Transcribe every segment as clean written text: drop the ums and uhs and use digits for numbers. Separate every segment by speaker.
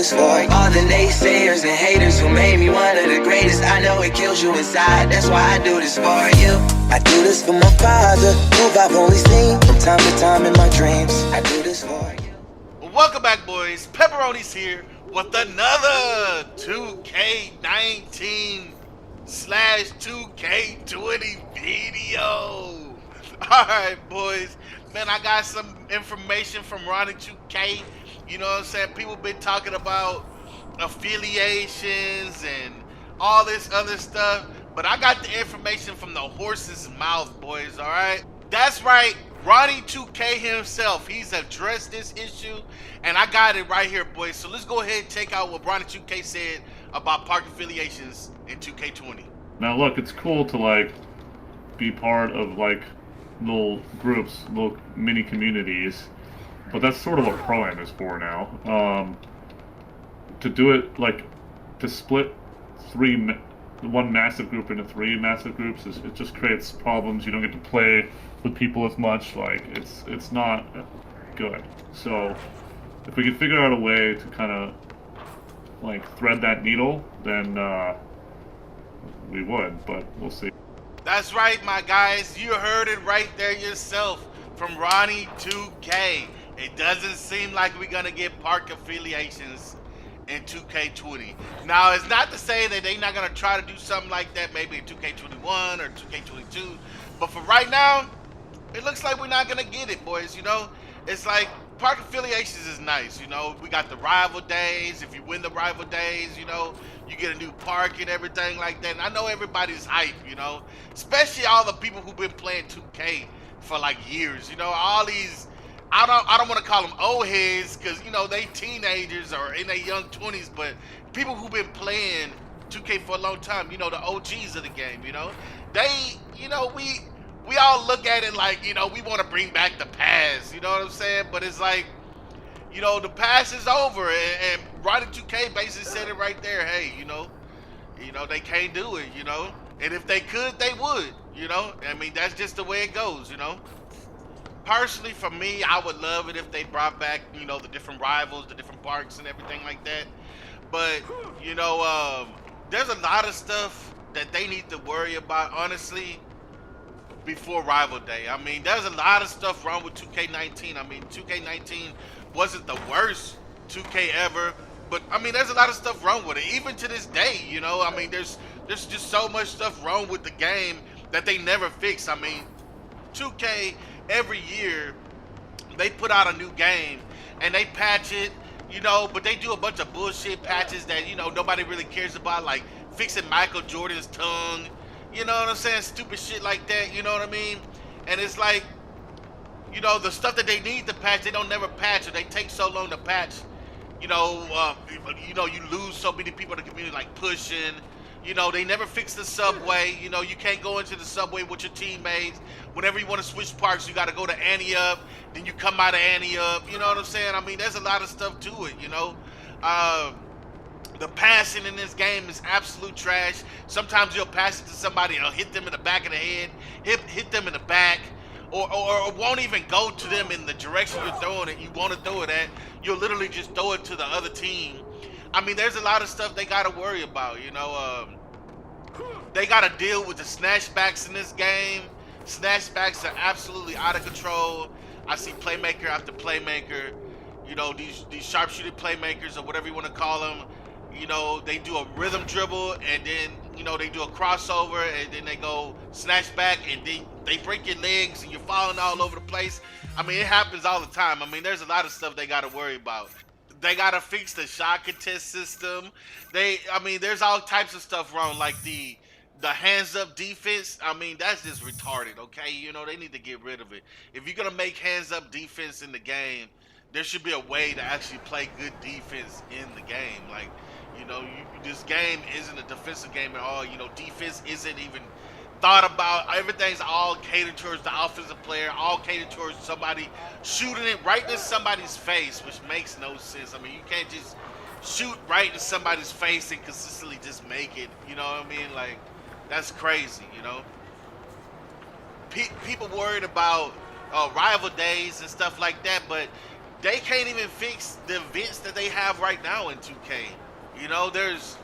Speaker 1: this for all the naysayers and haters who made me one of the greatest. I know it kills you inside, that's why I do this for you. I do this for my father, who I've only seen from time to time in my dreams. I do this for you.
Speaker 2: Welcome back, boys. Pepperoni's here with another 2K19/2K20 video. Alright, boys. Man, I got some information from Ronnie 2K. You know what I'm saying? People been talking about affiliations and all this other stuff. But I got the information from the horse's mouth, boys, alright? That's right. Ronnie 2K himself, he's addressed this issue, and I got it right here, boys. So let's go ahead and check out what Ronnie 2K said about park affiliations in 2K20.
Speaker 3: Now look, it's cool to like be part of like little groups, little mini communities, but that's sort of what Pro-Am is for now. To do it, like, to split one massive group into three massive groups, it just creates problems. You don't get to play with people as much. Like, it's not good. So if we could figure out a way to kind of like thread that needle, then we would, but we'll see.
Speaker 2: That's right, my guys. You heard it right there yourself from Ronnie 2K. It doesn't seem like we're gonna get park affiliations in 2K20. Now, it's not to say that they're not gonna try to do something like that maybe in 2K21 or 2K22, but for right now, it looks like we're not gonna get it, boys. You know, it's like park affiliations is nice. You know, we got the rival days. If you win the rival days, you know, you get a new park and everything like that. And I know everybody's hype, you know, especially all the people who've been playing 2K for like years. You know, all these, I don't want to call them old heads because, you know, they teenagers or in their young 20s, but people who've been playing 2K for a long time, you know, the OGs of the game, you know, they, you know, we all look at it like, you know, we want to bring back the past, you know what I'm saying? But it's like, you know, the past is over, and Ronnie 2K basically said it right there. Hey, you know, they can't do it, you know, and if they could, they would, you know. I mean, that's just the way it goes, you know. Personally, for me, I would love it if they brought back, you know, the different rivals, the different parks and everything like that. But, you know, there's a lot of stuff that they need to worry about, honestly, before rival day. I mean, there's a lot of stuff wrong with 2K19. I mean, 2K19 wasn't the worst 2K ever, but I mean, there's a lot of stuff wrong with it, even to this day, you know. I mean, there's just so much stuff wrong with the game that they never fix. I mean, 2K, every year, they put out a new game, and they patch it, you know, but they do a bunch of bullshit patches that, you know, nobody really cares about, like fixing Michael Jordan's tongue, you know what I'm saying? Stupid shit like that, you know what I mean? And it's like, you know, the stuff that they need to patch, they don't never patch, or they take so long to patch. You know, you lose so many people in the community, like pushing. You know, they never fix the subway. You know, you can't go into the subway with your teammates. Whenever you want to switch parks, you got to go to Annie Up. Then you come out of Annie Up. You know what I'm saying? I mean, there's a lot of stuff to it, you know. The passing in this game is absolute trash. Sometimes you'll pass it to somebody, or hit them in the back of the head, hit them in the back, or won't even go to them in the direction you're throwing it. You want to throw it at, you'll literally just throw it to the other team. I mean, there's a lot of stuff they got to worry about, you know. They got to deal with the snatchbacks in this game. Snatchbacks are absolutely out of control. I see playmaker after playmaker, you know, these sharpshooter playmakers, or whatever you want to call them. You know, they do a rhythm dribble, and then, you know, they do a crossover, and then they go snatch back, and they break your legs, and you're falling all over the place. I mean, it happens all the time. I mean, there's a lot of stuff they got to worry about. They got to fix the shot contest system. I mean, there's all types of stuff wrong, like the hands-up defense. I mean, that's just retarded, okay? You know, they need to get rid of it. If you're going to make hands-up defense in the game, there should be a way to actually play good defense in the game. Like, you know, this game isn't a defensive game at all. You know, defense isn't even thought about. Everything's all catered towards the offensive player, all catered towards somebody shooting it right in somebody's face, which makes no sense. I mean, you can't just shoot right in somebody's face and consistently just make it. You know what I mean? Like, that's crazy, you know? People worried about rival days and stuff like that, but they can't even fix the events that they have right now in 2K. You know, there's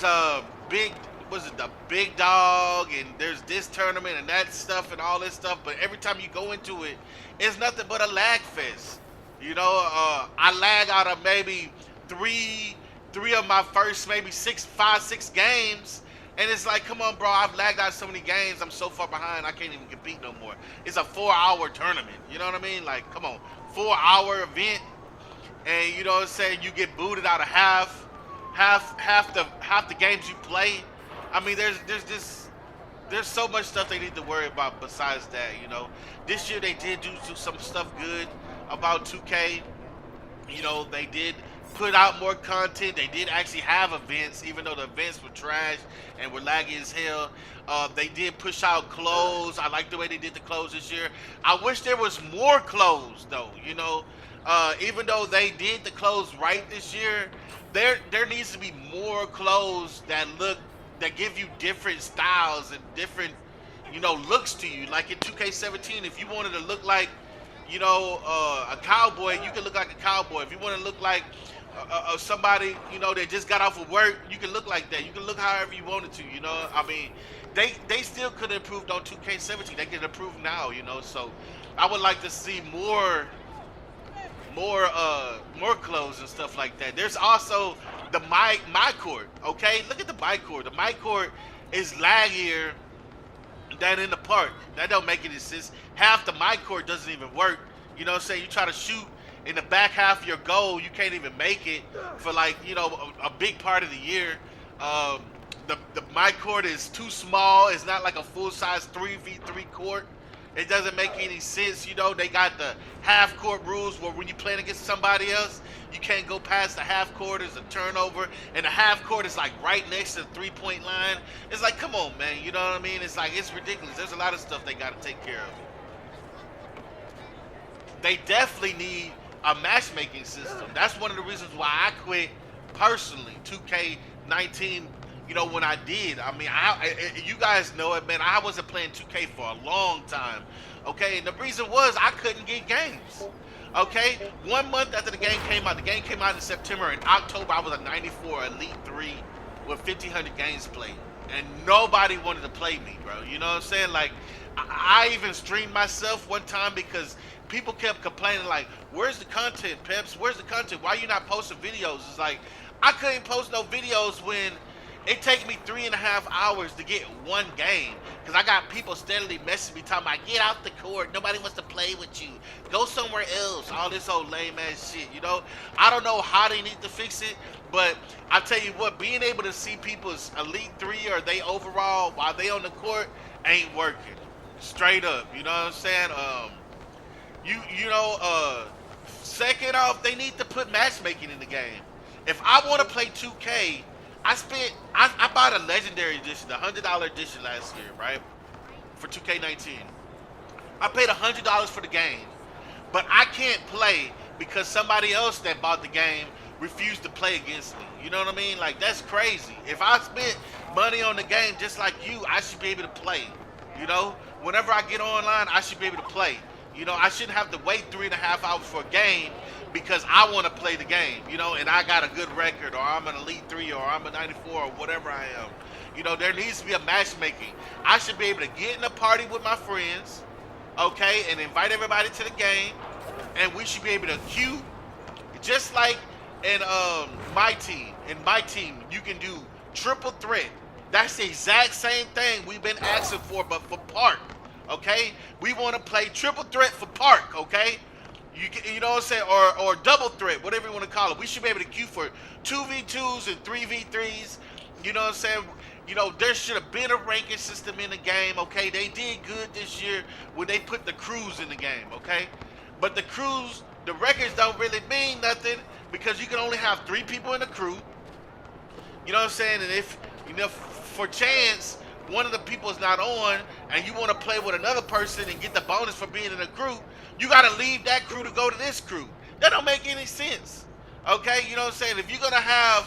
Speaker 2: a big, was it the big dog, and there's this tournament and that stuff and all this stuff. But every time you go into it, it's nothing but a lag fest. You know, I lag out of maybe three of my first maybe 6 games. And it's like, come on, bro, I've lagged out so many games. I'm so far behind, I can't even compete no more. It's a 4-hour tournament. You know what I mean? Like, come on, 4-hour event, and you know what I'm saying? You get booted out of half the games you play. I mean, there's so much stuff they need to worry about besides that. You know, this year they did do some stuff good about 2K. You know, they did put out more content. They did actually have events, even though the events were trash and were laggy as hell. They did push out clothes. I like the way they did the clothes this year. I wish there was more clothes, though. You know, even though they did the clothes right this year, there needs to be more clothes that give you different styles and different, you know, looks to you. Like in 2K17, if you wanted to look like, you know, a cowboy, you can look like a cowboy. If you want to look like somebody, you know, that just got off of work, you can look like that. You can look however you wanted to, you know. I mean, they still could have improved on 2K17. They can improve now, you know. So I would like to see more clothes and stuff like that. There's also the my court. Okay, look at the my court. The my court is laggier than in the park. That don't make any sense. Half the my court doesn't even work. You know what I'm saying? You try to shoot in the back half of your goal, you can't even make it for, like, you know, a big part of the year. The my court is too small. It's not like a full-size 3v3 court. It doesn't make any sense. You know, they got the half court rules where when you're playing against somebody else, you can't go past the half court. It's a turnover, and the half court is like right next to the 3-point line. It's like, come on, man. You know what I mean? It's like, it's ridiculous. There's a lot of stuff they got to take care of. They definitely need a matchmaking system. That's one of the reasons why I quit personally 2K19. You know, when I did, I mean, you guys know it, man. I wasn't playing 2K for a long time, okay? And the reason was I couldn't get games, okay? 1 month after the game came out in September. In October, I was a 94 Elite 3 with 1,500 games played, and nobody wanted to play me, bro. You know what I'm saying? Like, I even streamed myself one time because people kept complaining, like, where's the content, Peps? Where's the content? Why are you not posting videos? It's like, I couldn't post no videos when it takes me 3.5 hours to get one game, because I got people steadily messaging me talking about, get out the court, nobody wants to play with you, go somewhere else, all this old lame ass shit, you know. I don't know how they need to fix it, but I tell you what, being able to see people's Elite 3 or they overall while they on the court ain't working. Straight up, you know what I'm saying? Second off, they need to put matchmaking in the game. If I want to play 2K, I bought a legendary edition, the $100 edition last year, right? For 2K19. I paid $100 for the game, but I can't play because somebody else that bought the game refused to play against me. You know what I mean? Like, that's crazy. If I spent money on the game just like you, I should be able to play. You know, whenever I get online, I should be able to play. You know, I shouldn't have to wait 3.5 hours for a game because I want to play the game, you know, and I got a good record, or I'm an Elite 3, or I'm a 94, or whatever I am. You know, there needs to be a matchmaking. I should be able to get in a party with my friends, okay, and invite everybody to the game, and we should be able to queue, just like in my team. In my team, you can do triple threat. That's the exact same thing we've been asking for, but for park, okay? We want to play triple threat for park, okay? You know what I'm saying? Or double threat, whatever you want to call it. We should be able to queue for 2v2s and 3v3s. You know what I'm saying? You know, there should have been a ranking system in the game, okay? They did good this year when they put the crews in the game, okay? But the crews, the records don't really mean nothing because you can only have 3 people in the crew. You know what I'm saying? And if, you know, for chance, one of the people is not on and you want to play with another person and get the bonus for being in a crew, you got to leave that crew to go to this crew. That don't make any sense. Okay? You know what I'm saying? If you're going to have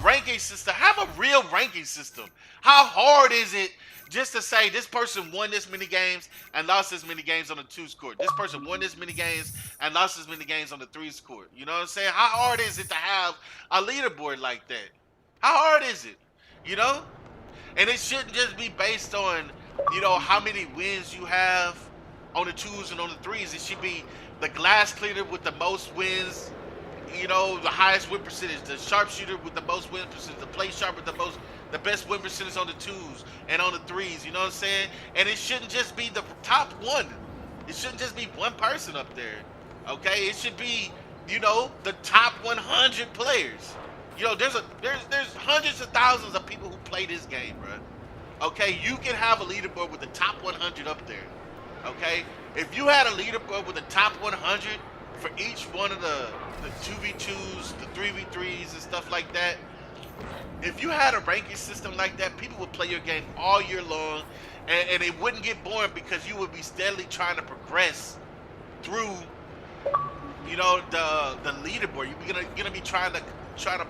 Speaker 2: ranking system. Have a real ranking system. How hard is it just to say this person won this many games and lost this many games on the twos court? This person won this many games and lost this many games on the threes court. You know what I'm saying? How hard is it to have a leaderboard like that? How hard is it? You know? And it shouldn't just be based on, how many wins you have on the twos and on the threes. It should be the glass cleaner with the most wins, the highest win percentage, the sharpshooter with the most win percentage, the play sharp with the best win percentage on the twos and on the threes. You know what I'm saying? And it shouldn't just be the top one. It shouldn't just be one person up there. Okay? It should be, the top 100 players. There's hundreds of thousands of people who play this game, bro. Okay? You can have a leaderboard with the top 100 up there. Okay? If you had a leaderboard with the top 100 for each one of the 2v2s, the 3v3s, and stuff like that, if you had a ranking system like that, people would play your game all year long, and it wouldn't get boring because you would be steadily trying to progress through, the leaderboard. You're gonna be trying to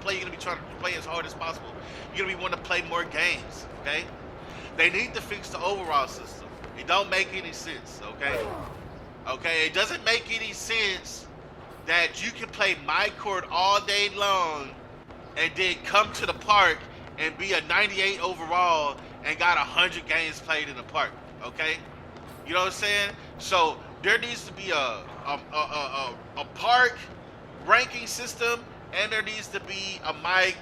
Speaker 2: play. You're gonna be trying to play as hard as possible. You're gonna be wanting to play more games. Okay? They need to fix the overall system. It don't make any sense. Okay, it doesn't make any sense that you can play my court all day long and then come to the park and be a 98 overall and got 100 games played in the park. Okay, you know what I'm saying? So there needs to be a park ranking system, and there needs to be a my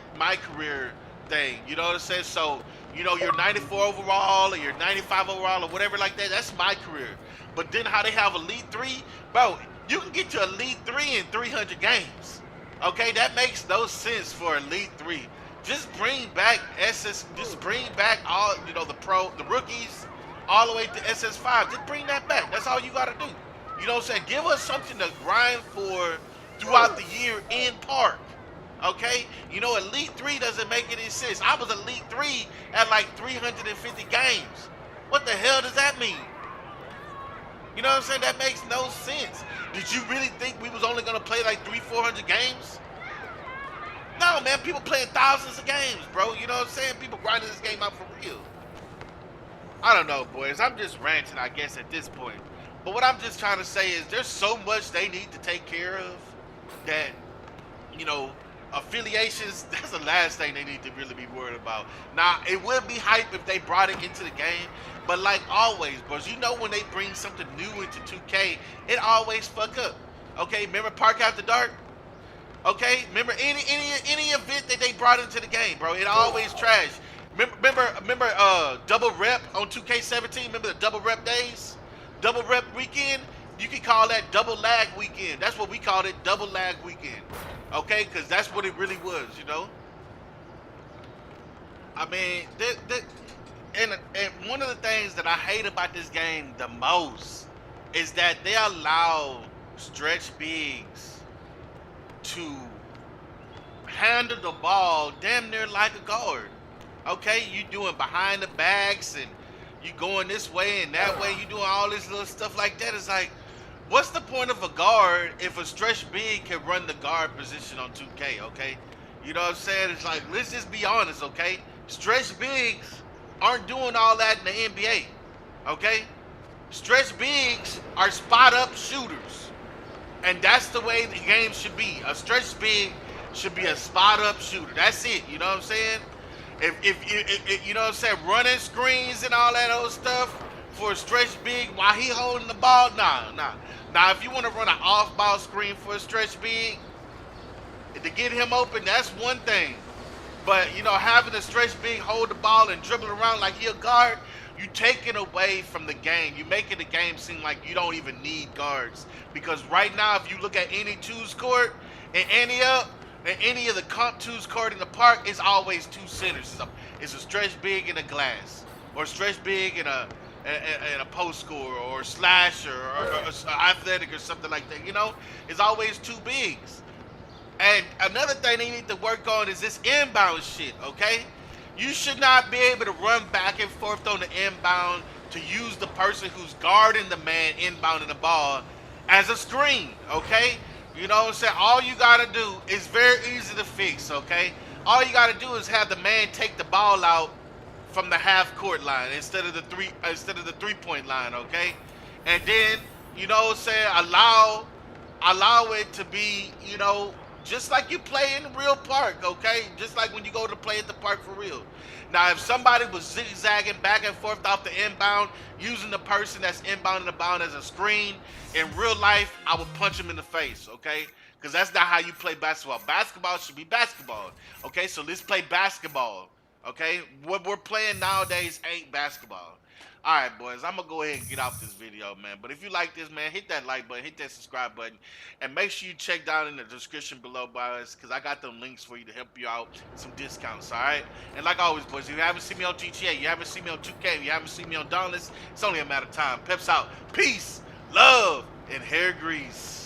Speaker 2: career thing. You know what I'm saying? So you're 94 overall or you're 95 overall or whatever like that. That's my career. But then how they have Elite 3, bro, you can get to Elite 3 in 300 games. Okay, that makes no sense for Elite 3. Just bring back just bring back all, the rookies all the way to SS5. Just bring that back. That's all you gotta do. You know what I'm saying? Give us something to grind for throughout the year in park. Okay? Elite 3 doesn't make any sense. I was Elite 3 at like 350 games. What the hell does that mean? You know what I'm saying? That makes no sense. Did you really think we was only going to play like 300-400 games? No, man. People playing thousands of games, bro. You know what I'm saying? People grinding this game out for real. I don't know, boys. I'm just ranting, I guess, at this point. But what I'm just trying to say is there's so much they need to take care of that, affiliations, that's the last thing they need to really be worried about. Now, it would be hype if they brought it into the game, but like always, bros, when they bring something new into 2K, it always fuck up. Okay, remember Park After Dark? Okay, remember any event that they brought into the game, bro, it always trash. Remember double rep on 2K17? Remember the double rep days? Double rep weekend? You can call that double lag weekend. That's what we called it, double lag weekend. Okay, because that's what it really was, I mean, and one of the things that I hate about this game the most is that they allow stretch bigs to handle the ball damn near like a guard. Okay, you doing behind the backs and you going this way and that way, you doing all this little stuff like that. It's like, what's the point of a guard if a stretch big can run the guard position on 2K, okay? You know what I'm saying? It's like, let's just be honest, okay? Stretch bigs aren't doing all that in the NBA, okay? Stretch bigs are spot-up shooters. And that's the way the game should be. A stretch big should be a spot-up shooter. That's it, you know what I'm saying? If you know what I'm saying, running screens and all that old stuff for a stretch big while he holding the ball, nah. Now, if you want to run an off-ball screen for a stretch big, to get him open, that's one thing. But, having a stretch big hold the ball and dribble around like he a guard, you taking away from the game. You making the game seem like you don't even need guards. Because right now, if you look at any twos court and any of the comp twos court in the park, it's always two centers. It's a stretch big in a glass, or a stretch big in a post score, or slash, or athletic, or something like that. It's always two bigs. And another thing they need to work on is this inbound shit, okay? You should not be able to run back and forth on the inbound to use the person who's guarding the man inbounding the ball as a screen, okay? You know what I'm saying? All you gotta do is very easy to fix, okay? all you got to do is have the man take the ball out from the half court line instead of the 3-point line, okay? And then, you know what I'm saying, allow it to be, you know, just like you play in the real park, okay? Just like when you go to play at the park for real. Now, if somebody was zigzagging back and forth off the inbound, using the person that's inbounding the bound as a screen, in real life, I would punch him in the face, okay? Because that's not how you play basketball. Basketball should be basketball, okay? So let's play basketball, okay? What we're playing nowadays ain't basketball. All right, boys, I'm going to go ahead and get off this video, man. But if you like this, man, hit that like button, hit that subscribe button, and make sure you check down in the description below, boys, because I got them links for you to help you out, some discounts, all right? And like always, boys, if you haven't seen me on GTA, you haven't seen me on 2K, you haven't seen me on Dauntless, it's only a matter of time. Peps out. Peace, love, and hair grease.